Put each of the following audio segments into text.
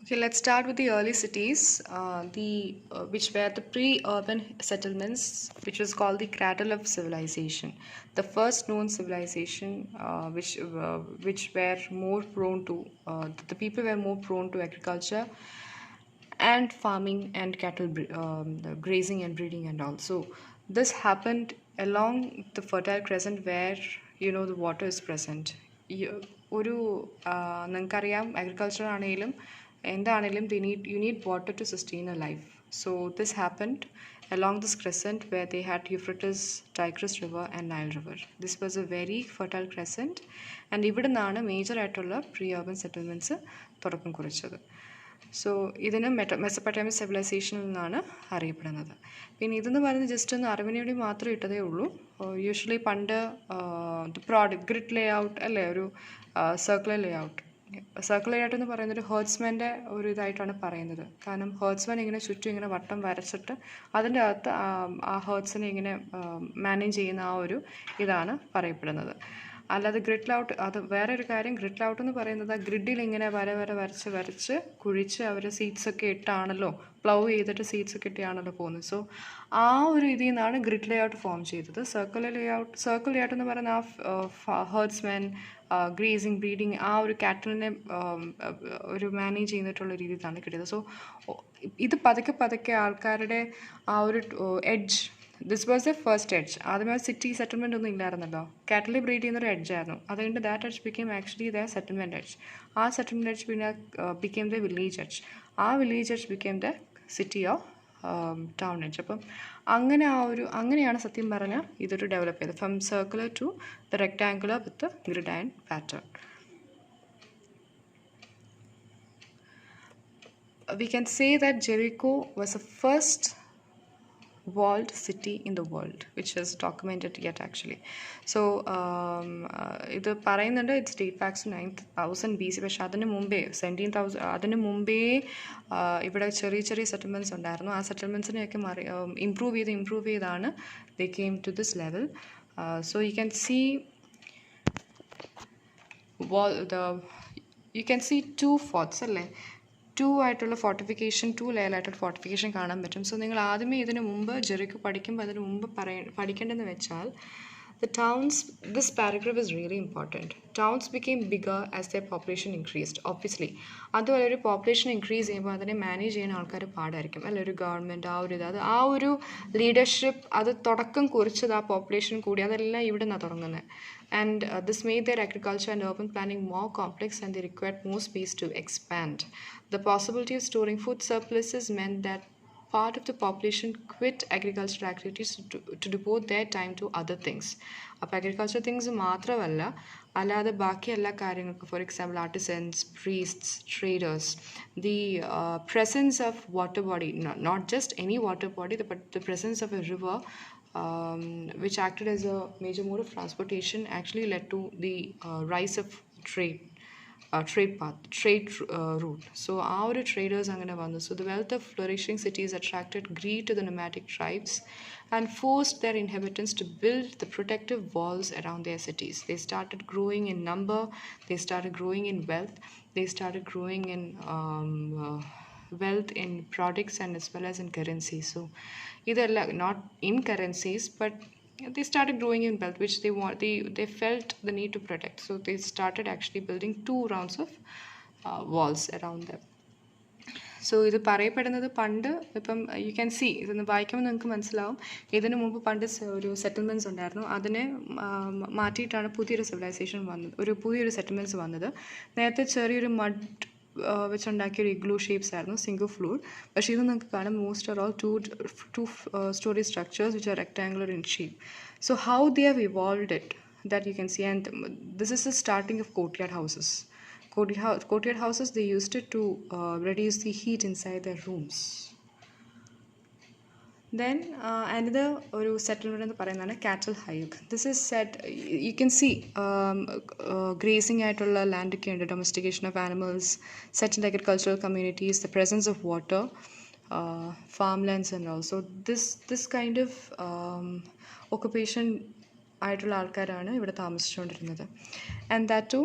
Okay, let's start with the early cities, which were the pre-urban settlements, which was called the cradle of civilization, the first known civilization, which were more prone to the people were more prone to agriculture and farming and the grazing and breeding and all. So this happened along the fertile crescent where the water is present. ഒരു നിങ്ങൾക്കറിയാം agriculture ആണെങ്കിലും എന്താണെങ്കിലും you need water to sustain a life. So this happened along this crescent where they had Euphrates, Tigris River and Nile River. This was a very fertile crescent and ഇവിടെ നിന്നാണ് major ആയിട്ടുള്ള pre urban settlements തുടക്കം കുറിച്ചത്. So ഇതിന് Mesopotamian സിവിലൈസേഷനിൽ നിന്നാണ് അറിയപ്പെടുന്നത്. പിന്നെ ഇതെന്ന് പറയുന്നത് ജസ്റ്റ് ഒന്ന് അറിവിന് വേണ്ടി മാത്രം ഇട്ടതേ ഉള്ളൂ. യൂഷ്വലി പണ്ട് ഗ്രിഡ് ലേ ഔട്ട് അല്ലേ, ഒരു സർക്കുലർ ലേ ഔട്ട്. സർക്കുലർ ലേഔട്ട് എന്ന് പറയുന്നത് ഒരു ഹേർട്സ്മാൻ്റെ ഒരു ഇതായിട്ടാണ് പറയുന്നത്. കാരണം ഹേർട്സ്മാൻ ഇങ്ങനെ ചുറ്റും ഇങ്ങനെ വട്ടം വരച്ചിട്ട് അതിൻ്റെ അകത്ത് ആ ഹേർട്സിനെ ഇങ്ങനെ മാനേജ് ചെയ്യുന്ന ആ ഒരു ഇതാണ് പറയപ്പെടുന്നത്. അല്ലാതെ ഗ്രിഡ് ഔട്ട്, അത് വേറെ ഒരു കാര്യം. ഗ്രിഡ് ഔട്ട് എന്ന് പറയുന്നത് ആ ഗ്രിഡിൽ ഇങ്ങനെ വരച്ച് കുഴിച്ച് അവർ സീഡ്സൊക്കെ ഇട്ടാണല്ലോ, പ്ലൗ ചെയ്തിട്ട് സീഡ്സൊക്കെ ഇട്ടാണല്ലോ പോകുന്നത്. സോ ആ ഒരു ഇതിൽ നിന്നാണ് ഗ്രിഡ് ലേ ഔട്ട് ഫോം ചെയ്തത്. സർക്കിൾ ലേ ഔട്ട് എന്ന് പറയുന്ന ആ ഹേർട്സ്മാൻ ഗ്രേസിങ്, ബ്രീഡിങ്, ആ ഒരു കാറ്റലിനെ ഒരു മാനേജ് ചെയ്തിട്ടുള്ള രീതിയിലാണ് കിട്ടിയത്. സോ ഇത് പതുക്കെ ആൾക്കാരുടെ ആ ഒരു edge, this was the first edge. ആദ്യമേ സിറ്റി സെറ്റിൽമെൻറ്റ് ഒന്നും ഇല്ലായിരുന്നല്ലോ, കാറ്റലി ബ്രീഡ് ചെയ്യുന്നൊരു എഡ്ജായിരുന്നു. അതുകൊണ്ട് that edge became actually the settlement edge. ആ സെറ്റിൽമെൻറ്റ് എഡ്ജ് പിന്നെ ബിക്കെയിം ദ വില്ലേജ് എഡ്ജ്. ആ village edge became the city of town edge. അപ്പം അങ്ങനെയാണ് സത്യം പറഞ്ഞാൽ ഇതൊരു ഡെവലപ്പ് ചെയ്തത്, from circular to the rectangular with grid and pattern. We can say that Jericho was the first walled city in the world, which is documented yet actually. So ഇത് പറയുന്നുണ്ട് it's date backs to 9000 BC. പക്ഷെ അതിന് മുമ്പേ 17,000 അതിന് മുമ്പേ ഇവിടെ ചെറിയ settlements ഉണ്ടായിരുന്നു. ആ സെറ്റിൽമെൻറ്റ്സിനെയൊക്കെ ഇമ്പ്രൂവ് ചെയ്താണ് they came to this level. So you can see you can see two forts അല്ലേ, ടു ലെയർ ആയിട്ടുള്ള ഫോർട്ടിഫിക്കേഷൻ കാണാൻ പറ്റും. സോ നിങ്ങൾ ആദ്യമേ ഇതിന് മുമ്പ് ജെറിക്കോ പഠിക്കുമ്പോൾ അതിന് മുമ്പ് പഠിക്കേണ്ടതെന്ന് വെച്ചാൽ the towns, this paragraph is really important. Towns became bigger as their population increased, obviously. അതുപോലെ ഒരു പോപ്പുലേഷൻ ഇൻക്രീസ് ചെയ്യുമ്പോൾ അതിനെ മാനേജ് ചെയ്യാൻ ആൾക്കാർ പാടായിരിക്കും അല്ലെ, ഒരു ഗവൺമെൻറ് ആ ഒരു ലീഡർഷിപ്പ് അത് തുടക്കം കുറിച്ചത് ആ പോപ്പുലേഷൻ കൂടി, അതെല്ലാം ഇവിടെ നിന്നാണ് തുടങ്ങുന്നത്. And this made their agriculture and urban planning more complex and they required more space to expand. The possibility of storing food surpluses meant that part of the population quit agricultural activities to devote their time to other things. അപ്പോൾ agriculture things മാത്രമല്ല, അല്ലാതെ ബാക്കി എല്ലാ കാര്യങ്ങൾക്കും, for example artisans, priests, traders, the presence of water body, not just any water body, but the presence of a river which acted as a major mode of transportation actually led to the rise of trade route. So our traders angane vannu. So the wealth of flourishing cities attracted greed to the nomadic tribes and forced their inhabitants to build the protective walls around their cities. They started growing in number, they started growing in wealth, they started growing in wealth in products and as well as in currency. So either not in currencies, but they started growing in wealth, which they felt the need to protect. So they started actually building 2 rounds of walls around them. So ഇത് പറയപ്പെടുന്നത് പണ്ട്, ഇപ്പം U can C, ഇതൊന്ന് വായിക്കുമ്പോൾ നിങ്ങൾക്ക് മനസ്സിലാവും, ഇതിനു മുമ്പ് പണ്ട് ഒരു സെറ്റിൽമെൻറ്റ്സ് ഉണ്ടായിരുന്നു. അതിനെ മാറ്റിയിട്ടാണ് പുതിയൊരു സെറ്റിൽമെൻറ്റ്സ് വന്നത്. നേരത്തെ ചെറിയൊരു മഡ് വെച്ചുണ്ടാക്കിയൊരു ഇഗ്ലൂ ഷേപ്സ് ആയിരുന്നു, സിംഗിൾ ഫ്ലോർ. പക്ഷേ ഇത് നിങ്ങൾക്ക് കാണാം most are all two storey structures which are rectangular in shape. So how they have evolved it, that you can see. And this is the starting of courtyard houses. They used it to reduce the heat inside their rooms. Then another ഒരു settlement എന്ന് പറയുന്നതാണ് cattle hike. This is set, you can see grazing ആയിട്ടുള്ള ലാൻഡൊക്കെ ഉണ്ട്, domestication of animals, settled agricultural communities, the presence of water, farmlands and all. So this kind of occupation ആയിട്ടുള്ള ആൾക്കാരാണ് ഇവിടെ താമസിച്ചുകൊണ്ടിരുന്നത്. And that to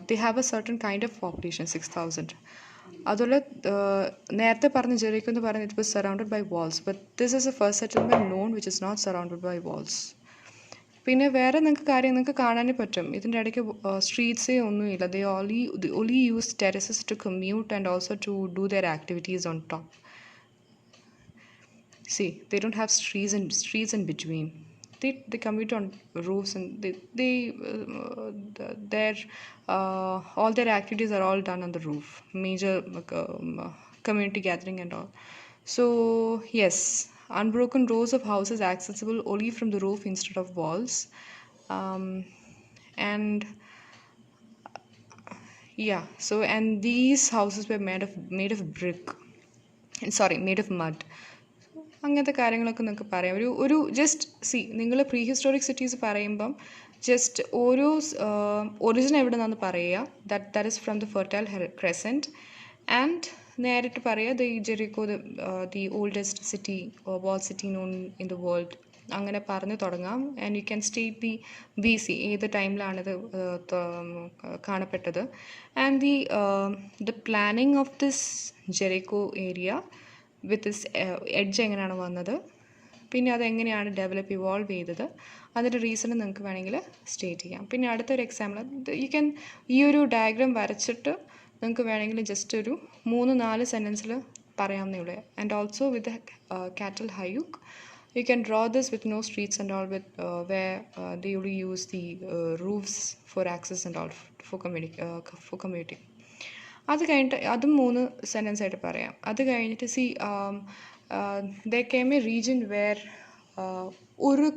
they have a certain kind of population 6,000. അതുപോലെ നേരത്തെ പറഞ്ഞ ജെറിക്കോ എന്ന് പറയുന്നത് it was surrounded by walls, but this is a first settlement known which is not surrounded by walls. പിന്നെ വേറെ നിങ്ങൾക്ക് കാണാനേ പറ്റും, ഇതിൻ്റെ ഇടയ്ക്ക് സ്ട്രീറ്റ്സേ ഒന്നുമില്ല. ദേ only use terraces to commute and also to do their activities on top. See, they don't have streets in between. They commute on roofs, and their all their activities are all done on the roof. Major community gathering and all. So yes, unbroken rows of houses accessible only from the roof instead of walls. And yeah, so and these houses were made of brick, made of mud. അങ്ങനത്തെ കാര്യങ്ങളൊക്കെ നിങ്ങൾക്ക് പറയാം. ഒരു just നിങ്ങൾ prehistoric cities പറയുമ്പം just ഓരോ origin എവിടെ നിന്നാന്ന് പറയുക. That is from the fertile crescent. And നേരിട്ട് പറയുക the Jericho the oldest city wall city known in the world, അങ്ങനെ പറഞ്ഞ് തുടങ്ങാം. And you can state the BC ഏത് ടൈമിലാണിത് കാണപ്പെട്ടത്. And the planning of this Jericho area with this edge എങ്ങനെയാണ് വന്നത്, പിന്നെ അതെങ്ങനെയാണ് ഇവോൾവ് ചെയ്തത്, അതിൻ്റെ റീസൺ നിങ്ങൾക്ക് വേണമെങ്കിൽ സ്റ്റേറ്റ് ചെയ്യാം. പിന്നെ അടുത്തൊരു എക്സാമ്പിൾ ഈ ഒരു ഡയഗ്രാം വരച്ചിട്ട് നിങ്ങൾക്ക് വേണമെങ്കിൽ ജസ്റ്റ് ഒരു 3-4 സെൻറ്റൻസിൽ പറയാവുന്നേ ഉള്ളൂ. And also with Catal Huyuk you can draw this with no streets and all, with where they only use the roofs for access and all for commuting. അത് കഴിഞ്ഞിട്ട് അതും 3 സെൻറ്റൻസ് ആയിട്ട് പറയാം. അത് കഴിഞ്ഞിട്ട് there came a region where ഉറു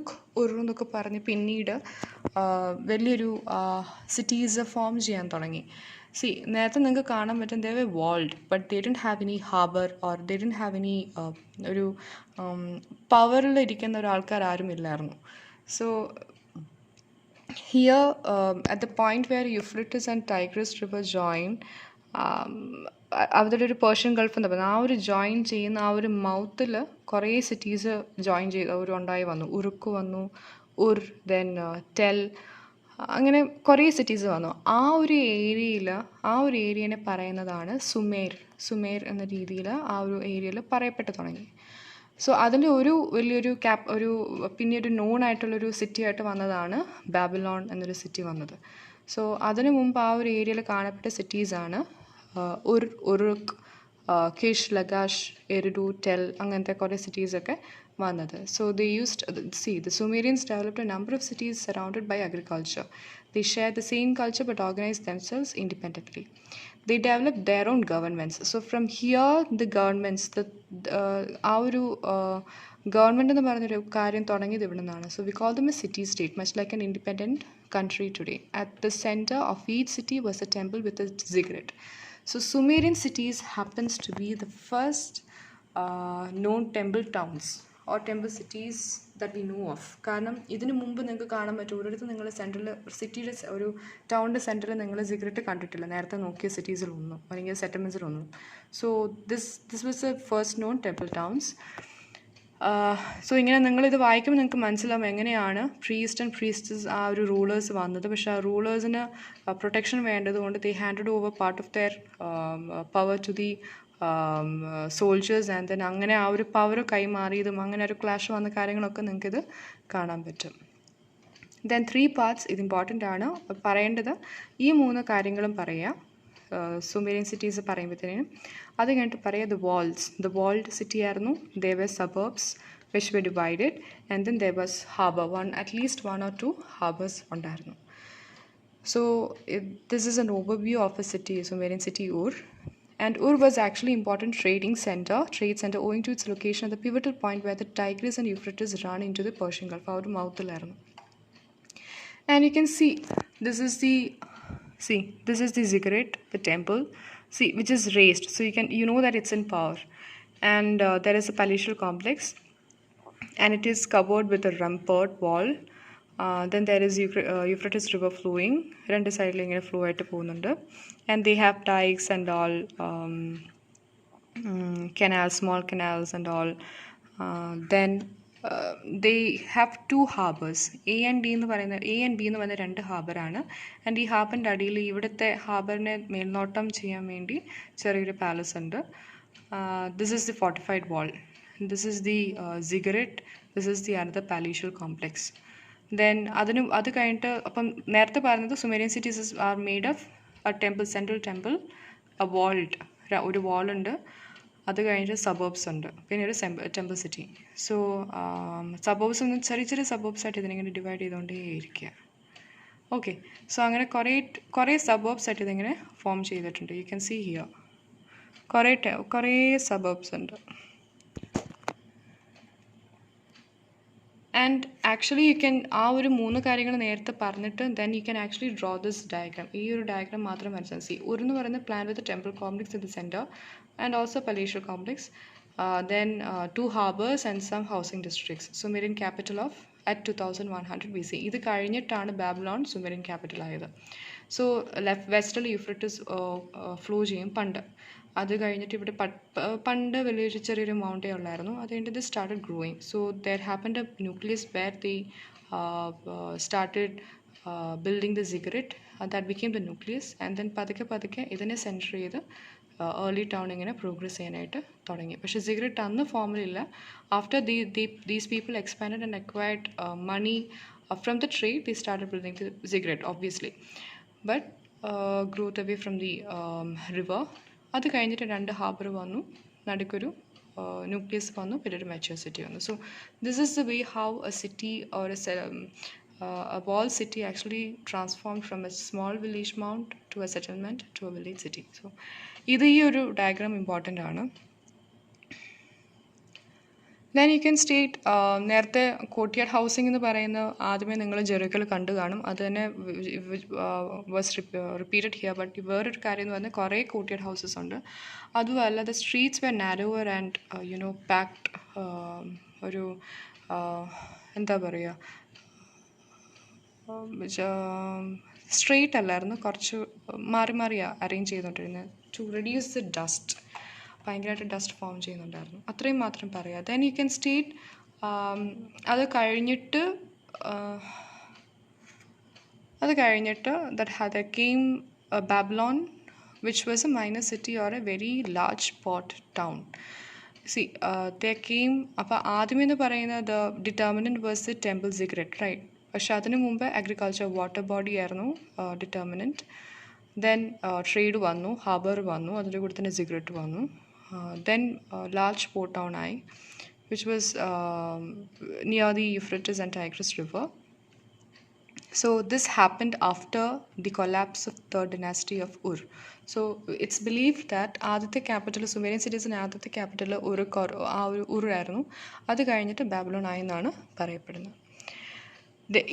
എന്നൊക്കെ പറഞ്ഞ് പിന്നീട് വലിയൊരു സിറ്റീസ് ഫോം ചെയ്യാൻ തുടങ്ങി. നേരത്തെ നിങ്ങൾക്ക് കാണാൻ പറ്റും they were walled, but they didn't have any harbor or they didn't have any ഒരു പവറിലിരിക്കുന്ന ഒരാൾക്കാർ ആരും ഇല്ലായിരുന്നു. So here at the point where Euphrates and Tigris river join, അവിടെ ഒരു പേർഷ്യൻ ഗൾഫ് എന്താ പറയുക, ആ ഒരു ജോയിൻ ചെയ്യുന്ന ആ ഒരു മൗത്തിൽ കുറേ സിറ്റീസ് ജോയിൻ ചെയ്ത് ഉണ്ടായി വന്നു. ഉറുക്ക് വന്നു, ദെൻ ടെൽ, അങ്ങനെ കുറേ സിറ്റീസ് വന്നു. ആ ഒരു ഏരിയനെ പറയുന്നതാണ് സുമേർ എന്ന രീതിയിൽ ആ ഒരു ഏരിയയിൽ പറയപ്പെട്ടു തുടങ്ങി. സോ അതിൻ്റെ ഒരു വലിയൊരു പിന്നെ ഒരു നോൺ ആയിട്ടുള്ളൊരു സിറ്റി ആയിട്ട് വന്നതാണ് ബാബിലോൺ എന്നൊരു സിറ്റി വന്നത്. സോ അതിനു മുമ്പ് ആ ഒരു ഏരിയയിൽ കാണപ്പെട്ട സിറ്റീസാണ് ഉറുക്ക്, കിഷ്, ലഗാഷ്, എരിഡു, ടെൽ, അങ്ങനത്തെ കുറേ സിറ്റീസൊക്കെ വന്നത്. So they used the Sumerians developed a number of cities surrounded by agriculture. They shared the same culture but organized themselves independently. They developed their own governments. So from here the governments, ആ ഒരു government എന്ന് പറഞ്ഞൊരു കാര്യം തുടങ്ങിയത് ഇവിടെ നിന്നാണ്. So we call them a city state, much like an independent country today. At the center of each city was a temple with a ziggurat. So Sumerian cities happens to be the first known temple towns or temple cities that we know of. കാരണം ഇതിനു മുമ്പ് നിങ്ങൾക്ക് കാണാൻ പറ്റും, ഒരിടത്ത് നിങ്ങൾ സിറ്റിയുടെ ഒരു ടൗണിൻ്റെ സെൻറ്ററിൽ നിങ്ങൾ സിഗരറ്റ് കണ്ടിട്ടില്ല നേരത്തെ നോക്കിയ സിറ്റീസിലൊന്നും അല്ലെങ്കിൽ സെറ്റിൽമെൻറ്റ്സിലൊന്നും. So this was a first known temple towns. So ഇങ്ങനെ നിങ്ങളിത് വായിക്കുമ്പോൾ നിങ്ങൾക്ക് മനസ്സിലാവും എങ്ങനെയാണ് പ്രീസ്റ്റ് ആൻഡ് പ്രീസ്റ്റസ് ആ ഒരു റൂളേഴ്സ് വന്നത്. പക്ഷേ ആ റൂളേഴ്സിന് പ്രൊട്ടക്ഷൻ വേണ്ടതുകൊണ്ട് they handed over part of their power to the soldiers. And then അങ്ങനെ ആ ഒരു പവർ കൈമാറിയതും അങ്ങനെ ഒരു ക്ലാഷ് വന്ന കാര്യങ്ങളൊക്കെ നിങ്ങൾക്കിത് കാണാൻ പറ്റും. ദെൻ 3 പാർട്സ് ഇത് ഇമ്പോർട്ടൻ്റ് ആണ് പറയേണ്ടത്. ഈ 3 കാര്യങ്ങളും പറയാം സുമേരിയൻ സിറ്റീസ് പറയുമ്പോഴത്തേനും. അത് കഴിഞ്ഞിട്ട് പറയാം ദ വാൾഡ് സിറ്റി ആയിരുന്നു. They were suburbs which were divided and then they was harbour, at least 1 or 2 harbours ഉണ്ടായിരുന്നു. So this is an overview of a city, Sumerian city Ur. And Ur was actually important trade center owing to its location at the pivotal point where the Tigris and Euphrates run into the Persian Gulf. Our mouth. And you can see this is the ziggurat, the temple, which is raised. So you know that it's in power. And there is a palatial complex, and it is covered with a rampart wall. Then there is Euphrates river flowing. രണ്ട് സൈഡിൽ ഇങ്ങനെ flow ആയിട്ട് പോകുന്നുണ്ട്. And they have dikes and all, canals, small canals and all. Then they have two harbours A and B എന്ന് പറയുന്ന രണ്ട് ഹാർബറാണ്. And ഈ ഹാർബറിൻ്റെ അടിയിൽ ഇവിടുത്തെ ഹാർബറിനെ മേൽനോട്ടം ചെയ്യാൻ വേണ്ടി ചെറിയൊരു പാലസ് ഉണ്ട്. This is the fortified wall, this is the ziggurat, this is the another palatial complex. Then അത് കഴിഞ്ഞിട്ട് അപ്പം നേരത്തെ പറഞ്ഞത് Sumerian cities are made of a temple, central temple, a walled, ഒരു വാളുണ്ട്. അത് കഴിഞ്ഞിട്ട് സബേർബ്സ് ഉണ്ട്, പിന്നെ ഒരു ടെമ്പിൾ സിറ്റി. സോ സബേർബ്സ് ഒന്ന് ചെറിയ ചെറിയ സബേർബ്സ് ആയിട്ട് ഇതിനിങ്ങനെ ഡിവൈഡ് ചെയ്തുകൊണ്ടേ ഇരിക്കുക. ഓക്കെ, സോ അങ്ങനെ കുറേ സബേർബ്സ് ആയിട്ട് ഇതിങ്ങനെ ഫോം ചെയ്തിട്ടുണ്ട്. യു ക്യാൻ സീ ഹിയർ കുറേ സബേർബ്സ് ഉണ്ട്. ആൻഡ് ആക്ച്വലി യു ക്യാൻ ആ ഒരു 3 കാര്യങ്ങൾ നേരത്തെ പറഞ്ഞിട്ട് then you can actually draw this diagram. ഈ ഒരു ഡയഗ്രാം മാത്രം മനസ്സിലാക്കി. സി എന്ന് പറയുന്ന plan with temple complex in the centre and also palatial complex, then 2 harbours and some housing districts. Sumerian capital of at 2100 BC. ഇത് കഴിഞ്ഞിട്ടാണ് Babylon Sumerian capital ആയത്. So vestal Euphrates flow ചെയ്യും പണ്ട്. അത് കഴിഞ്ഞിട്ട് ഇവിടെ പണ്ട് വലിയൊരു ചെറിയൊരു മൗണ്ടേ ഉള്ളായിരുന്നു. അത് കഴിഞ്ഞിട്ട് ഇത് started growing. So there happened a nucleus where they started building the cigarette. That became the nucleus. And then പതുക്കെ ഇതിനെ സെൻറ്റർ ചെയ്ത് ഏർലി ടൗൺ ഇങ്ങനെ പ്രോഗ്രസ് ചെയ്യാനായിട്ട് തുടങ്ങി. പക്ഷേ സിഗരറ്റ് അന്ന് ഫോമിലില്ല. After these people expanded and acquired money from the trade, the started building the ziggurat obviously, but growth away from the river. അത് കഴിഞ്ഞിട്ട് 2 ഹാർബർ വന്നു, നടുക്കൊരു ന്യൂക്ലിയസ് വന്നു, പിന്നെ ഒരു മെച്യൂർ സിറ്റി വന്നു. So this is the way how A city or a wall city actually transformed from a small village mound to a settlement to a village city. So ഇത് ഈ ഒരു diagram important ആണ്. Then you can state, നേരത്തെ courtyard housing എന്ന് പറയുന്ന ആദ്യമേ നിങ്ങൾ ജെറിക്കോയിൽ കണ്ടു കാണും. അത് തന്നെ വാസ് റിപ്പീറ്റഡ് ഹിയർ. ബട്ട് വേറൊരു കാര്യം എന്ന് പറഞ്ഞാൽ കുറേ കോർട്ട്യാർഡ് ഹൗസസ് ഉണ്ട്. അതുമല്ല the streets were narrower and packed. ഒരു എന്താ പറയുക, സ്ട്രെയിറ്റ് അല്ലായിരുന്നു, കുറച്ച് മാറിയാണ് അറേഞ്ച് ചെയ്തുകൊണ്ടിരുന്നത് ടു റെഡ്യൂസ് ദ ഡസ്റ്റ്. ഭയങ്കരമായിട്ട് ഡസ്റ്റ് ഫോം ചെയ്യുന്നുണ്ടായിരുന്നു, അത്രയും മാത്രം പറയാം. ദെൻ യു ക്യാൻ സ്റ്റേറ്റ് അത് കഴിഞ്ഞിട്ട് that came Babylon which was a minor city or a very large port town. See the came, അപ്പോൾ ആദ്യമെന്ന് പറയുന്നത് the determinant was the temple cigarette, right? പക്ഷെ അതിനു മുമ്പ് അഗ്രികൾച്ചർ, വാട്ടർ ബോഡി ആയിരുന്നു determinant. Then trade വന്നു, ഹാർബർ വന്നു, അതിൻ്റെ കൂടെ തന്നെ സിഗരറ്റ് വന്നു. Then large port town I, which was near the Euphrates and Tigris River. So this happened after the collapse of third dynasty of Ur. So it's believed that ആദ്യത്തെ capital, Sumerian സിറ്റീസിന് ആദ്യത്തെ capital ഉർ ആയിരുന്നു. അത് കഴിഞ്ഞിട്ട് Babylon ആയി എന്നാണ് പറയപ്പെടുന്നത്.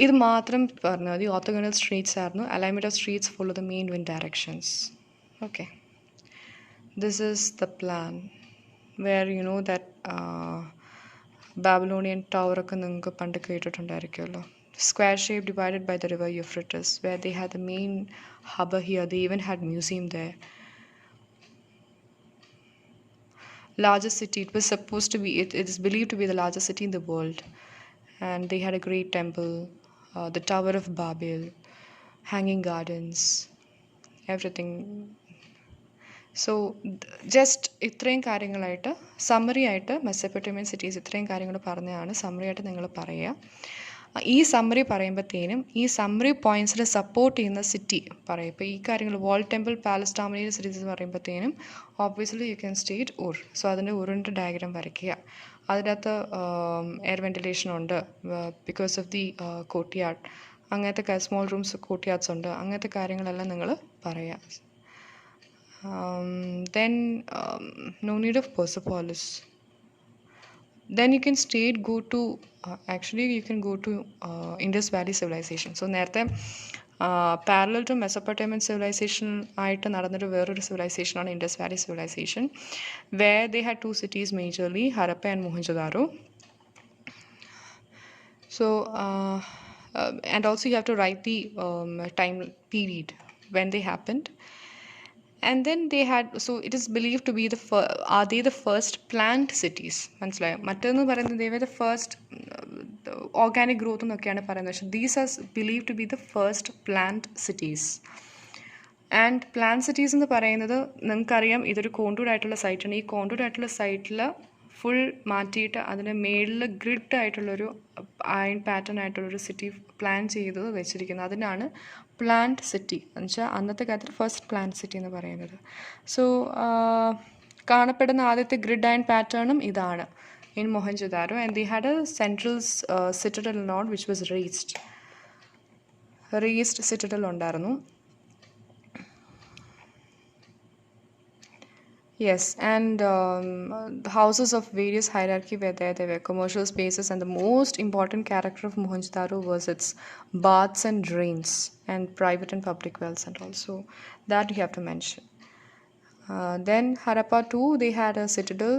ഇത് മാത്രം പറഞ്ഞു മതി. ഓർത്തോഗണൽ സ്ട്രീറ്റ്സ് ആയിരുന്നു. Alignment of streets follow the main wind directions. Okay, this is the plan where you know that Babylonian tower ഒക്കെ നിങ്ങൾക്ക് പണ്ട് കേട്ടിട്ടുണ്ടായിരിക്കുമല്ലോ. Square shape divided by the river Euphrates, where they had the main harbor here. They even had museum there. Largest city, it was supposed to be, it is believed to be the largest city in the world. And they had a great temple, the Tower of Babel, hanging gardens, everything. So just ഇത്രയും കാര്യങ്ങളായിട്ട് summary ആയിട്ട് Mesopotamian cities ഇത്രയും കാര്യങ്ങൾ പറഞ്ഞതാണ് summary ആയിട്ട് നിങ്ങൾ പറയുക. ഈ സമ്മറി പറയുമ്പോഴത്തേനും ഈ സമ്മറി പോയിൻറ്റ്സിൽ സപ്പോർട്ട് ചെയ്യുന്ന സിറ്റി പറയും. ഇപ്പോൾ ഈ കാര്യങ്ങൾ വാൾ ടെമ്പിൾ, പാലസ്, ഡോമിനേറ്റഡ് സിറ്റീസ് പറയുമ്പോഴത്തേനും obviously U can state Ur. So അതിൻ്റെ ഉറിൻ്റെ ഡയഗ്രാം വരയ്ക്കുക. അതിനകത്ത് എയർ വെൻറ്റിലേഷൻ ഉണ്ട് ബിക്കോസ് ഓഫ് ദി കോർട്ട്യാർഡ്. അങ്ങനത്തെ സ്മോൾ റൂംസ് കോർട്ട്യാർഡ്സ് ഉണ്ട്. അങ്ങനത്തെ കാര്യങ്ങളെല്ലാം നിങ്ങൾ പറയുക. Then no need of Persepolis. Then you can go to actually you can go to Indus Valley civilization. So നേരത്തെ parallel to Mesopotamian civilization ആയിട്ട് നടന്നൊരു വേറൊരു civilization ആണ് Indus Valley civilization, where they had 2 cities majorly, Harappa and Mohenjo-daro. So and also you have to write the time period when they happened. And then they had, so it is believed to be are they the first planned cities? മനസ്സിലായോ? മറ്റൊന്ന് പറയുന്നത് they were the first organic growth എന്നൊക്കെയാണ് പറയുന്നത്. പക്ഷേ these are believed to be the first planned cities. And plan cities എന്ന് പറയുന്നത് നിങ്ങൾക്കറിയാം, ഇതൊരു കോണ്ടൂർഡ് ആയിട്ടുള്ള സൈറ്റാണ്. ഈ കോണ്ടൂർഡ് ആയിട്ടുള്ള സൈറ്റിൽ ഫുൾ മാറ്റിയിട്ട് അതിന് മേളിൽ ഗ്രിഡ് ആയിട്ടുള്ളൊരു അയൺ പാറ്റേൺ ആയിട്ടുള്ളൊരു സിറ്റി പ്ലാൻ ചെയ്ത് വെച്ചിരിക്കുന്നത്. അതിനാണ് പ്ലാൻഡ് സിറ്റി എന്ന് വെച്ചാൽ അന്നത്തെ കാലത്ത് ഫസ്റ്റ് പ്ലാൻഡ് സിറ്റി എന്ന് പറയുന്നത്. സോ കാണപ്പെടുന്ന ആദ്യത്തെ ഗ്രിഡ് അയൺ പാറ്റേണും ഇതാണ് in Mohenjodaro. And the had a central citadel node which was raised citadel ഉണ്ടായിരുന്നു. Yes, and the houses of various hierarchy were there. There were commercial spaces, and the most important character of Mohenjo-daro was its baths and drains, and private and public wells, and also that you have to mention. Then Harappa too, they had a citadel,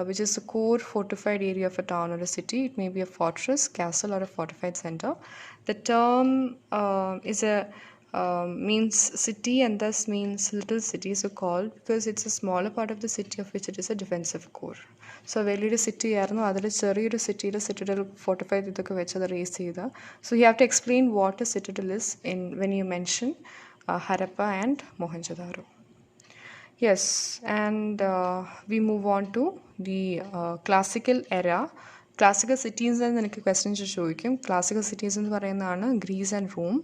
which is a core fortified area of a town or a city. It may be a fortress, castle, or a fortified center. The term is a means city, and thus means little city, so called because it's a smaller part of the city of which it is a defensive core. So വലിയൊരു city ആയിരുന്നു, അതിൽ ചെറിയൊരു സിറ്റിയിൽ citadel fortify ഇതൊക്കെ വെച്ച് അത് race ചെയ്ത. So you have to explain what a citadel is in when you mention Harappa and Mohenjodaro. Yes, and we move on to the classical era. Classical cities എന്ന് എനിക്ക് ക്വസ്റ്റ്യൻസ് ചോദിക്കും. ക്ലാസിക്കൽ സിറ്റീസ് എന്ന് പറയുന്നതാണ് Greece and Rome.